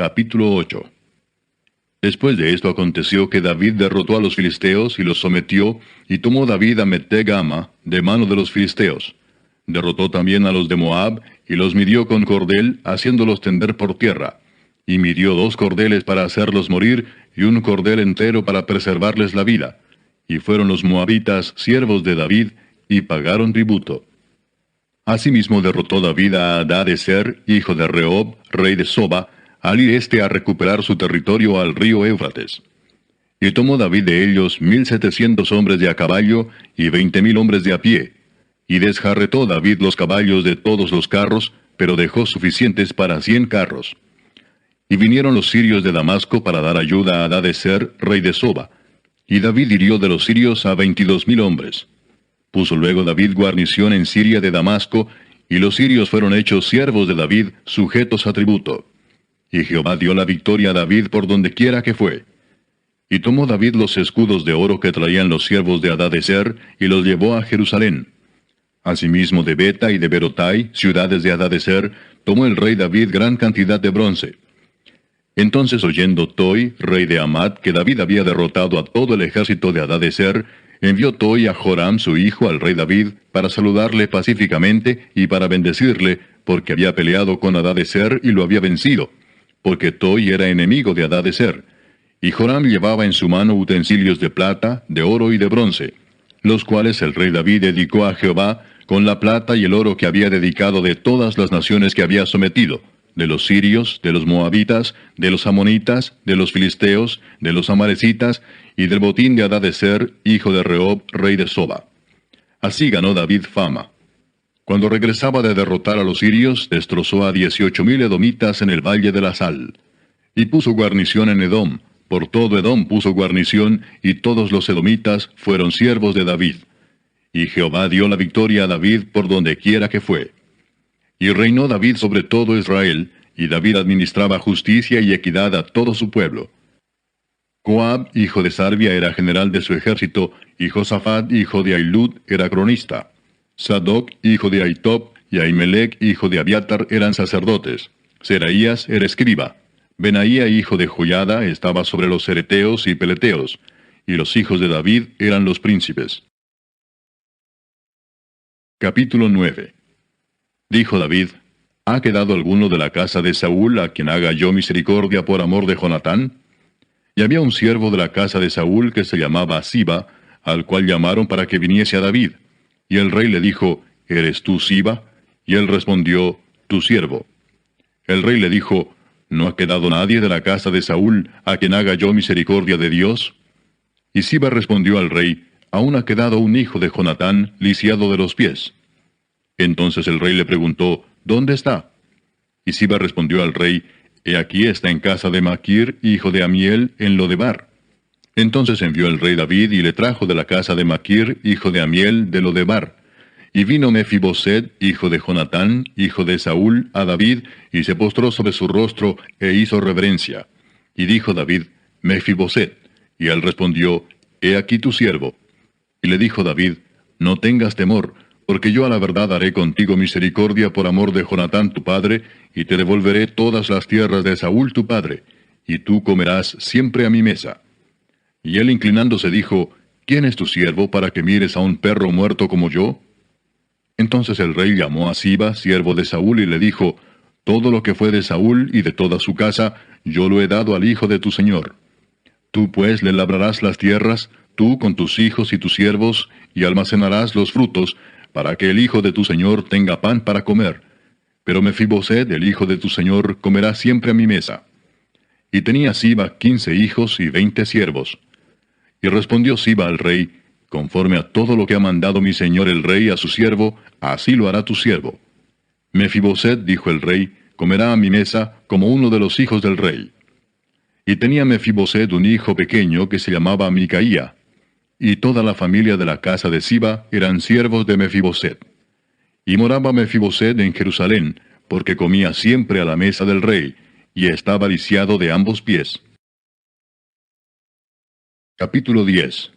Capítulo 8. Después de esto aconteció que David derrotó a los filisteos y los sometió, y tomó David a Meteg-Ama de mano de los filisteos. Derrotó también a los de Moab, y los midió con cordel, haciéndolos tender por tierra. Y midió 2 cordeles para hacerlos morir, y un cordel entero para preservarles la vida. Y fueron los moabitas siervos de David, y pagaron tributo. Asimismo derrotó David a Hadadezer, hijo de Rehob, rey de Soba, al ir éste a recuperar su territorio al río Éufrates. Y tomó David de ellos 1,700 hombres de a caballo y 20,000 hombres de a pie. Y desjarretó David los caballos de todos los carros, pero dejó suficientes para 100 carros. Y vinieron los sirios de Damasco para dar ayuda a Hadadezer, rey de Soba. Y David hirió de los sirios a 22,000 hombres. Puso luego David guarnición en Siria de Damasco, y los sirios fueron hechos siervos de David, sujetos a tributo. Y Jehová dio la victoria a David por donde quiera que fue. Y tomó David los escudos de oro que traían los siervos de Hadadezer, y los llevó a Jerusalén. Asimismo de Beta y de Berotai, ciudades de Hadadezer, tomó el rey David gran cantidad de bronce. Entonces oyendo Toi, rey de Amat, que David había derrotado a todo el ejército de Hadadezer, envió Toi a Joram su hijo al rey David, para saludarle pacíficamente y para bendecirle, porque había peleado con Hadadezer y lo había vencido, porque Toi era enemigo de Hadadezer. Y Joram llevaba en su mano utensilios de plata, de oro y de bronce, los cuales el rey David dedicó a Jehová, con la plata y el oro que había dedicado de todas las naciones que había sometido, de los sirios, de los moabitas, de los amonitas, de los filisteos, de los amalecitas, y del botín de Hadadezer, hijo de Rehob, rey de Soba. Así ganó David fama. Cuando regresaba de derrotar a los sirios, destrozó a 18,000 edomitas en el valle de la Sal. Y puso guarnición en Edom, por todo Edom puso guarnición, y todos los edomitas fueron siervos de David. Y Jehová dio la victoria a David por donde quiera que fue. Y reinó David sobre todo Israel, y David administraba justicia y equidad a todo su pueblo. Joab, hijo de Sarvia, era general de su ejército, y Josafat, hijo de Ahilud, era cronista. Sadoc, hijo de Ahitob, y Ahimelech, hijo de Abiatar, eran sacerdotes. Seraías era escriba. Benaía, hijo de Joiada, estaba sobre los cereteos y peleteos. Y los hijos de David eran los príncipes. Capítulo 9. Dijo David: ¿Ha quedado alguno de la casa de Saúl a quien haga yo misericordia por amor de Jonatán? Y había un siervo de la casa de Saúl que se llamaba Siba, al cual llamaron para que viniese a David. Y el rey le dijo: ¿Eres tú Siba? Y él respondió: Tu siervo. El rey le dijo: ¿No ha quedado nadie de la casa de Saúl a quien haga yo misericordia de Dios? Y Siba respondió al rey: Aún ha quedado un hijo de Jonatán, lisiado de los pies. Entonces el rey le preguntó: ¿Dónde está? Y Siba respondió al rey: He aquí está en casa de Maquir, hijo de Amiel, en Lodebar. Entonces envió el rey David y le trajo de la casa de Maquir, hijo de Amiel, de Lodebar. Y vino Mefiboset, hijo de Jonatán, hijo de Saúl, a David, y se postró sobre su rostro, e hizo reverencia. Y dijo David: Mefiboset. Y él respondió: He aquí tu siervo. Y le dijo David: No tengas temor, porque yo a la verdad haré contigo misericordia por amor de Jonatán tu padre, y te devolveré todas las tierras de Saúl tu padre, y tú comerás siempre a mi mesa. Y él inclinándose dijo: ¿Quién es tu siervo para que mires a un perro muerto como yo? Entonces el rey llamó a Siba, siervo de Saúl, y le dijo: Todo lo que fue de Saúl y de toda su casa, yo lo he dado al hijo de tu señor. Tú pues le labrarás las tierras, tú con tus hijos y tus siervos, y almacenarás los frutos, para que el hijo de tu señor tenga pan para comer. Pero Mefiboset, el hijo de tu señor, comerá siempre a mi mesa. Y tenía Siba 15 hijos y 20 siervos. Y respondió Siba al rey: Conforme a todo lo que ha mandado mi señor el rey a su siervo, así lo hará tu siervo. Mefiboset, dijo el rey, comerá a mi mesa como uno de los hijos del rey. Y tenía Mefiboset un hijo pequeño que se llamaba Micaía. Y toda la familia de la casa de Siba eran siervos de Mefiboset. Y moraba Mefiboset en Jerusalén, porque comía siempre a la mesa del rey, y estaba lisiado de ambos pies. Capítulo 10.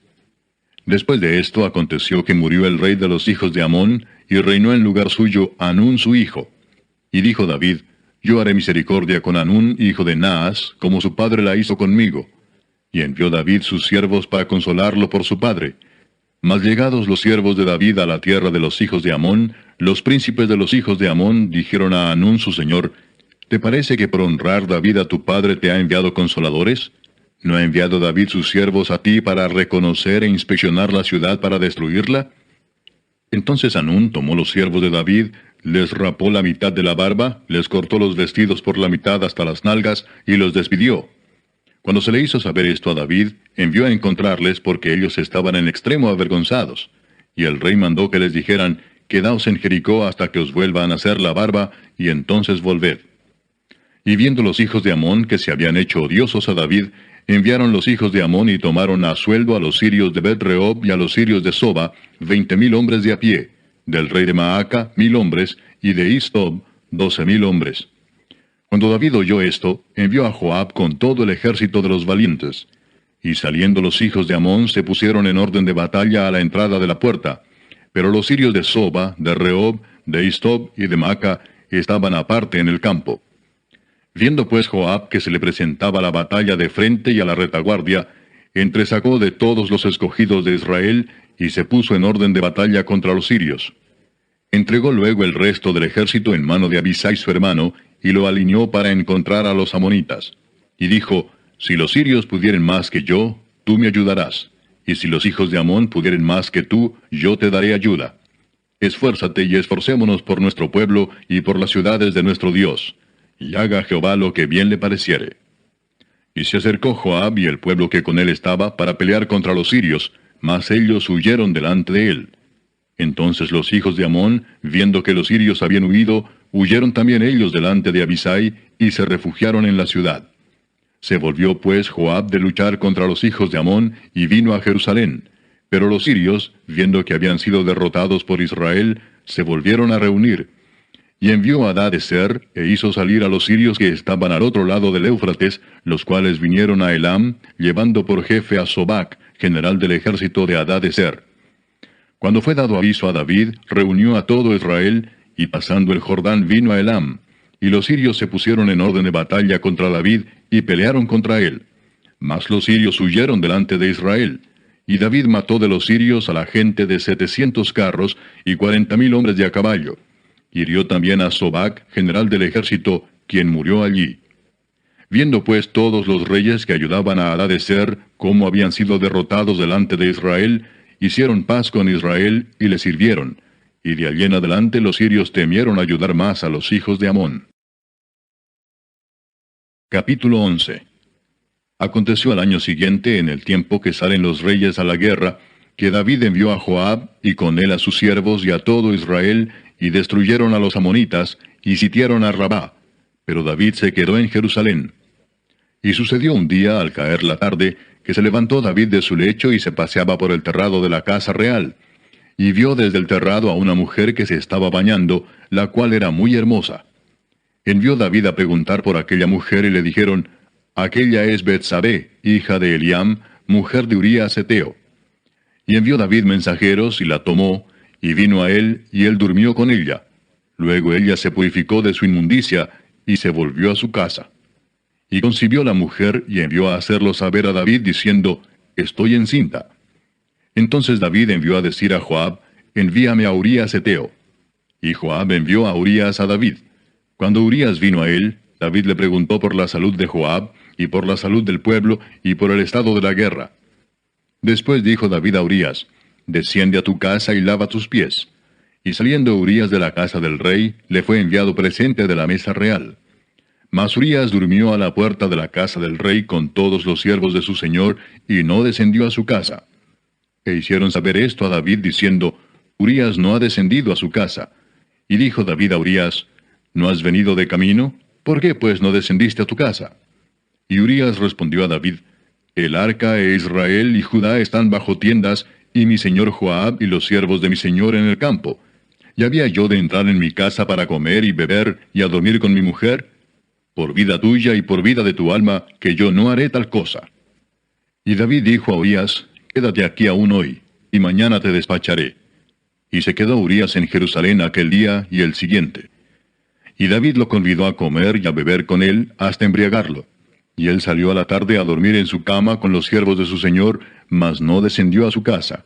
Después de esto aconteció que murió el rey de los hijos de Amón, y reinó en lugar suyo Hanún su hijo. Y dijo David: yo haré misericordia con Hanún, hijo de Naas, como su padre la hizo conmigo. Y envió David sus siervos para consolarlo por su padre. Mas llegados los siervos de David a la tierra de los hijos de Amón, los príncipes de los hijos de Amón dijeron a Hanún su señor: ¿Te parece que por honrar David a tu padre te ha enviado consoladores? ¿No ha enviado David sus siervos a ti para reconocer e inspeccionar la ciudad para destruirla? Entonces Hanún tomó los siervos de David, les rapó la mitad de la barba, les cortó los vestidos por la mitad hasta las nalgas, y los despidió. Cuando se le hizo saber esto a David, envió a encontrarles porque ellos estaban en extremo avergonzados. Y el rey mandó que les dijeran: Quedaos en Jericó hasta que os vuelvan a hacer la barba, y entonces volved. Y viendo los hijos de Amón que se habían hecho odiosos a David, enviaron los hijos de Amón y tomaron a sueldo a los sirios de Bet-rehob y a los sirios de Soba, 20,000 hombres de a pie, del rey de Maaca 1,000 hombres, y de Istob 12,000 hombres. Cuando David oyó esto, envió a Joab con todo el ejército de los valientes. Y saliendo los hijos de Amón se pusieron en orden de batalla a la entrada de la puerta. Pero los sirios de Soba, de Rehob, de Istob y de Maaca estaban aparte en el campo. Viendo pues Joab que se le presentaba la batalla de frente y a la retaguardia, entresacó de todos los escogidos de Israel y se puso en orden de batalla contra los sirios. Entregó luego el resto del ejército en mano de Abisai su hermano, y lo alineó para encontrar a los amonitas. Y dijo: Si los sirios pudieren más que yo, tú me ayudarás. Y si los hijos de Amón pudieren más que tú, yo te daré ayuda. Esfuérzate y esforcémonos por nuestro pueblo y por las ciudades de nuestro Dios. Y haga Jehová lo que bien le pareciere. Y se acercó Joab y el pueblo que con él estaba para pelear contra los sirios, mas ellos huyeron delante de él. Entonces los hijos de Amón, viendo que los sirios habían huido, huyeron también ellos delante de Abisai, y se refugiaron en la ciudad. Se volvió pues Joab de luchar contra los hijos de Amón, y vino a Jerusalén. Pero los sirios, viendo que habían sido derrotados por Israel, se volvieron a reunir. Y envió a Hadadezer, e hizo salir a los sirios que estaban al otro lado del Éufrates, los cuales vinieron a Elam, llevando por jefe a Sobac, general del ejército de Hadadezer. Cuando fue dado aviso a David, reunió a todo Israel, y pasando el Jordán vino a Elam. Y los sirios se pusieron en orden de batalla contra David, y pelearon contra él. Mas los sirios huyeron delante de Israel. Y David mató de los sirios a la gente de 700 carros, y 40,000 hombres de a caballo. Hirió también a Sobac, general del ejército, quien murió allí. Viendo pues todos los reyes que ayudaban a Hadadezer cómo habían sido derrotados delante de Israel, hicieron paz con Israel y le sirvieron, y de allí en adelante los sirios temieron ayudar más a los hijos de Amón. Capítulo 11. Aconteció al año siguiente, en el tiempo que salen los reyes a la guerra, que David envió a Joab, y con él a sus siervos y a todo Israel, y destruyeron a los amonitas, y sitiaron a Rabá. Pero David se quedó en Jerusalén. Y sucedió un día, al caer la tarde, que se levantó David de su lecho y se paseaba por el terrado de la casa real. Y vio desde el terrado a una mujer que se estaba bañando, la cual era muy hermosa. Envió David a preguntar por aquella mujer y le dijeron: Aquella es Betsabé, hija de Eliam, mujer de Urías Heteo. Y envió David mensajeros y la tomó, y vino a él, y él durmió con ella. Luego ella se purificó de su inmundicia, y se volvió a su casa. Y concibió la mujer, y envió a hacerlo saber a David, diciendo: Estoy encinta. Entonces David envió a decir a Joab: Envíame a Urías Heteo. Y Joab envió a Urías a David. Cuando Urías vino a él, David le preguntó por la salud de Joab, y por la salud del pueblo, y por el estado de la guerra. Después dijo David a Urías: Desciende a tu casa y lava tus pies. Y saliendo Urías de la casa del rey, le fue enviado presente de la mesa real. Mas Urías durmió a la puerta de la casa del rey con todos los siervos de su señor, y no descendió a su casa. E hicieron saber esto a David, diciendo: Urías no ha descendido a su casa. Y dijo David a Urías: ¿No has venido de camino? ¿Por qué pues no descendiste a tu casa? Y Urías respondió a David: El arca e Israel y Judá están bajo tiendas, y mi señor Joab y los siervos de mi señor en el campo. ¿Y había yo de entrar en mi casa para comer y beber y a dormir con mi mujer? Por vida tuya y por vida de tu alma, que yo no haré tal cosa. Y David dijo a Urías: Quédate aquí aún hoy, y mañana te despacharé. Y se quedó Urías en Jerusalén aquel día y el siguiente. Y David lo convidó a comer y a beber con él hasta embriagarlo. Y él salió a la tarde a dormir en su cama con los siervos de su señor, mas no descendió a su casa.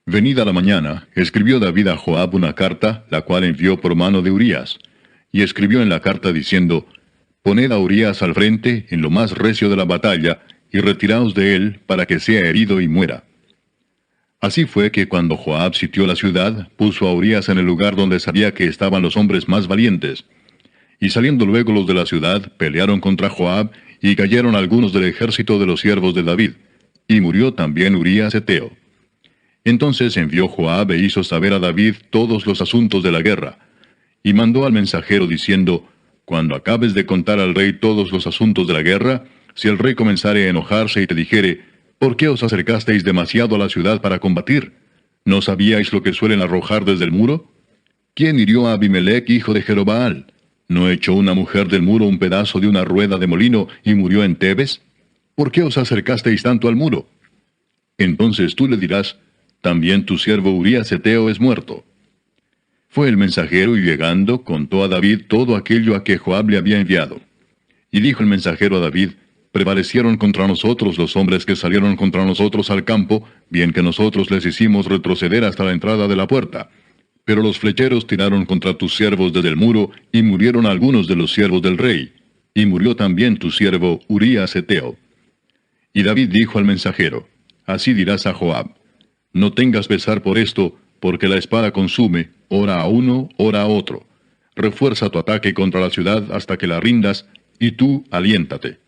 Venida la mañana, escribió David a Joab una carta, la cual envió por mano de Urías. Y escribió en la carta diciendo, Poned a Urías al frente en lo más recio de la batalla, y retiraos de él, para que sea herido y muera. Así fue que cuando Joab sitió la ciudad, puso a Urías en el lugar donde sabía que estaban los hombres más valientes. Y saliendo luego los de la ciudad, pelearon contra Joab, y cayeron algunos del ejército de los siervos de David. Y murió también Urías heteo. Entonces envió Joab e hizo saber a David todos los asuntos de la guerra. Y mandó al mensajero diciendo, Cuando acabes de contar al rey todos los asuntos de la guerra, si el rey comenzare a enojarse y te dijere, ¿por qué os acercasteis demasiado a la ciudad para combatir? ¿No sabíais lo que suelen arrojar desde el muro? ¿Quién hirió a Abimelech, hijo de Jerobaal? ¿No echó una mujer del muro un pedazo de una rueda de molino y murió en Tebes? ¿Por qué os acercasteis tanto al muro? Entonces tú le dirás, también tu siervo Urías heteo es muerto. Fue el mensajero y llegando, contó a David todo aquello a que Joab le había enviado. Y dijo el mensajero a David, prevalecieron contra nosotros los hombres que salieron contra nosotros al campo, bien que nosotros les hicimos retroceder hasta la entrada de la puerta. Pero los flecheros tiraron contra tus siervos desde el muro, y murieron algunos de los siervos del rey. Y murió también tu siervo Urías heteo. Y David dijo al mensajero, así dirás a Joab, no tengas pesar por esto, porque la espada consume, ora a uno, ora a otro. Refuerza tu ataque contra la ciudad hasta que la rindas, y tú aliéntate.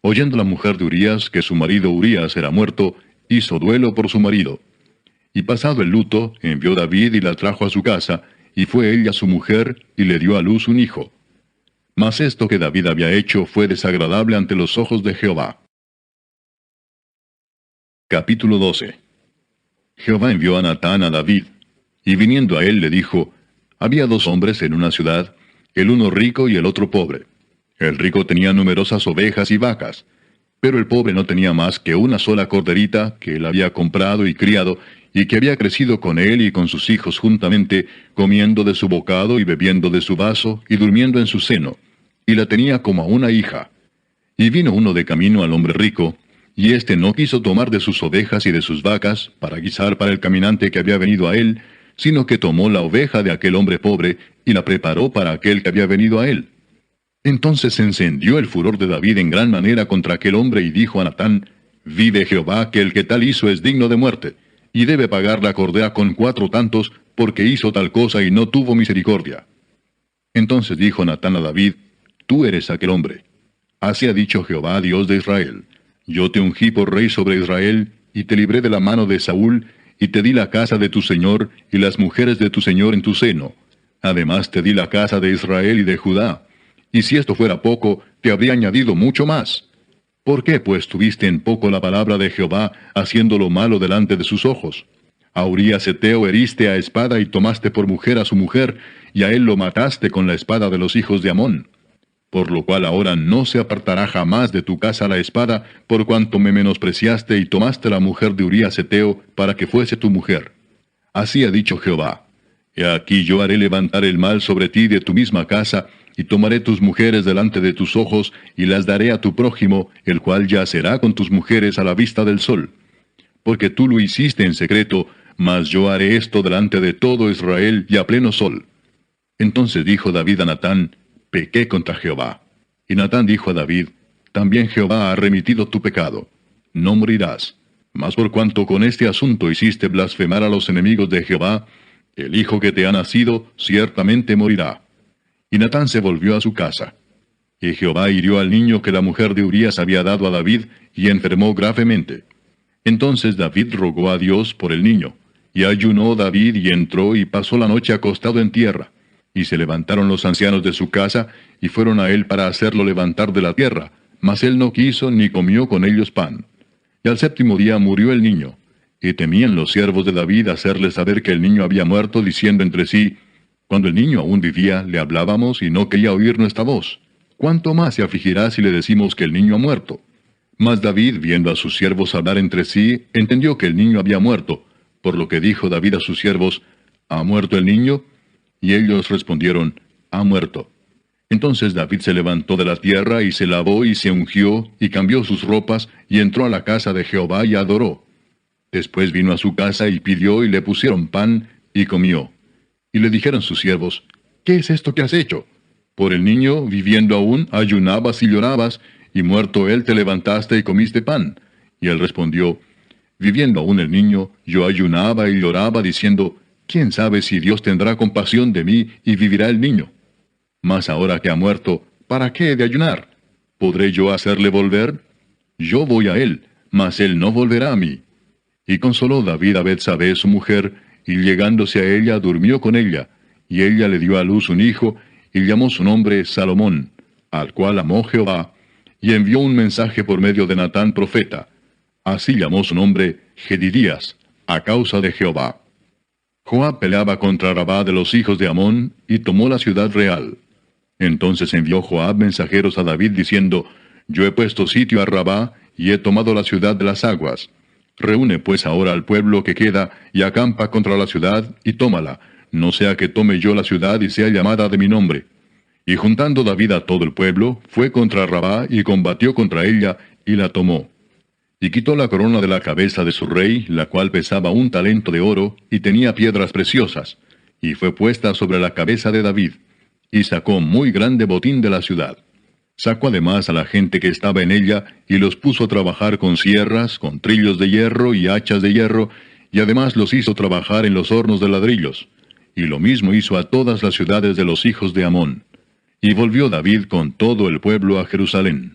Oyendo la mujer de Urías que su marido Urías era muerto, hizo duelo por su marido. Y pasado el luto, envió David y la trajo a su casa, y fue ella su mujer, y le dio a luz un hijo. Mas esto que David había hecho fue desagradable ante los ojos de Jehová. Capítulo 12. Jehová envió a Natán a David, y viniendo a él le dijo, había dos hombres en una ciudad, el uno rico y el otro pobre. El rico tenía numerosas ovejas y vacas, pero el pobre no tenía más que una sola corderita que él había comprado y criado, y que había crecido con él y con sus hijos juntamente, comiendo de su bocado y bebiendo de su vaso, y durmiendo en su seno, y la tenía como a una hija. Y vino uno de camino al hombre rico, y éste no quiso tomar de sus ovejas y de sus vacas, para guisar para el caminante que había venido a él, sino que tomó la oveja de aquel hombre pobre, y la preparó para aquel que había venido a él. Entonces se encendió el furor de David en gran manera contra aquel hombre, y dijo a Natán, vive Jehová, que el que tal hizo es digno de muerte, y debe pagar la cordera con 4 tantos, porque hizo tal cosa y no tuvo misericordia. Entonces dijo Natán a David, tú eres aquel hombre. Así ha dicho Jehová, Dios de Israel, yo te ungí por rey sobre Israel, y te libré de la mano de Saúl, y te di la casa de tu señor, y las mujeres de tu señor en tu seno. Además te di la casa de Israel y de Judá. Y si esto fuera poco, te habría añadido mucho más. ¿Por qué pues tuviste en poco la palabra de Jehová, haciendo lo malo delante de sus ojos? A Urías heteo heriste a espada y tomaste por mujer a su mujer, y a él lo mataste con la espada de los hijos de Amón. Por lo cual ahora no se apartará jamás de tu casa la espada, por cuanto me menospreciaste y tomaste la mujer de Urías heteo para que fuese tu mujer. Así ha dicho Jehová, he aquí yo haré levantar el mal sobre ti de tu misma casa, y tomaré tus mujeres delante de tus ojos, y las daré a tu prójimo, el cual yacerá con tus mujeres a la vista del sol. Porque tú lo hiciste en secreto, mas yo haré esto delante de todo Israel y a pleno sol. Entonces dijo David a Natán, pequé contra Jehová. Y Natán dijo a David, también Jehová ha remitido tu pecado. No morirás. Mas por cuanto con este asunto hiciste blasfemar a los enemigos de Jehová, el hijo que te ha nacido ciertamente morirá. Y Natán se volvió a su casa. Y Jehová hirió al niño que la mujer de Urías había dado a David, y enfermó gravemente. Entonces David rogó a Dios por el niño. Y ayunó David y entró y pasó la noche acostado en tierra. Y se levantaron los ancianos de su casa, y fueron a él para hacerlo levantar de la tierra, mas él no quiso ni comió con ellos pan. Y al 7º día murió el niño. Y temían los siervos de David hacerle saber que el niño había muerto, diciendo entre sí, cuando el niño aún vivía, le hablábamos y no quería oír nuestra voz. ¿Cuánto más se afligirá si le decimos que el niño ha muerto? Mas David, viendo a sus siervos hablar entre sí, entendió que el niño había muerto, por lo que dijo David a sus siervos, ¿ha muerto el niño? Y ellos respondieron, ha muerto. Entonces David se levantó de la tierra y se lavó y se ungió y cambió sus ropas y entró a la casa de Jehová y adoró. Después vino a su casa y pidió y le pusieron pan y comió. Y le dijeron sus siervos, ¿qué es esto que has hecho? Por el niño, viviendo aún, ayunabas y llorabas, y muerto él te levantaste y comiste pan. Y él respondió, viviendo aún el niño, yo ayunaba y lloraba, diciendo, ¿quién sabe si Dios tendrá compasión de mí y vivirá el niño? Mas ahora que ha muerto, ¿para qué he de ayunar? ¿Podré yo hacerle volver? Yo voy a él, mas él no volverá a mí. Y consoló David a Betsabé su mujer, y llegándose a ella durmió con ella, y ella le dio a luz un hijo, y llamó su nombre Salomón, al cual amó Jehová, y envió un mensaje por medio de Natán profeta. Así llamó su nombre Jedidías, a causa de Jehová. Joab peleaba contra Rabá de los hijos de Amón, y tomó la ciudad real. Entonces envió Joab mensajeros a David diciendo, yo he puesto sitio a Rabá, y he tomado la ciudad de las aguas. Reúne pues ahora al pueblo que queda, y acampa contra la ciudad, y tómala, no sea que tome yo la ciudad y sea llamada de mi nombre. Y juntando David a todo el pueblo, fue contra Rabá, y combatió contra ella, y la tomó. Y quitó la corona de la cabeza de su rey, la cual pesaba 1 talento de oro, y tenía piedras preciosas, y fue puesta sobre la cabeza de David, y sacó muy grande botín de la ciudad. Sacó además a la gente que estaba en ella, y los puso a trabajar con sierras, con trillos de hierro y hachas de hierro, y además los hizo trabajar en los hornos de ladrillos. Y lo mismo hizo a todas las ciudades de los hijos de Amón. Y volvió David con todo el pueblo a Jerusalén.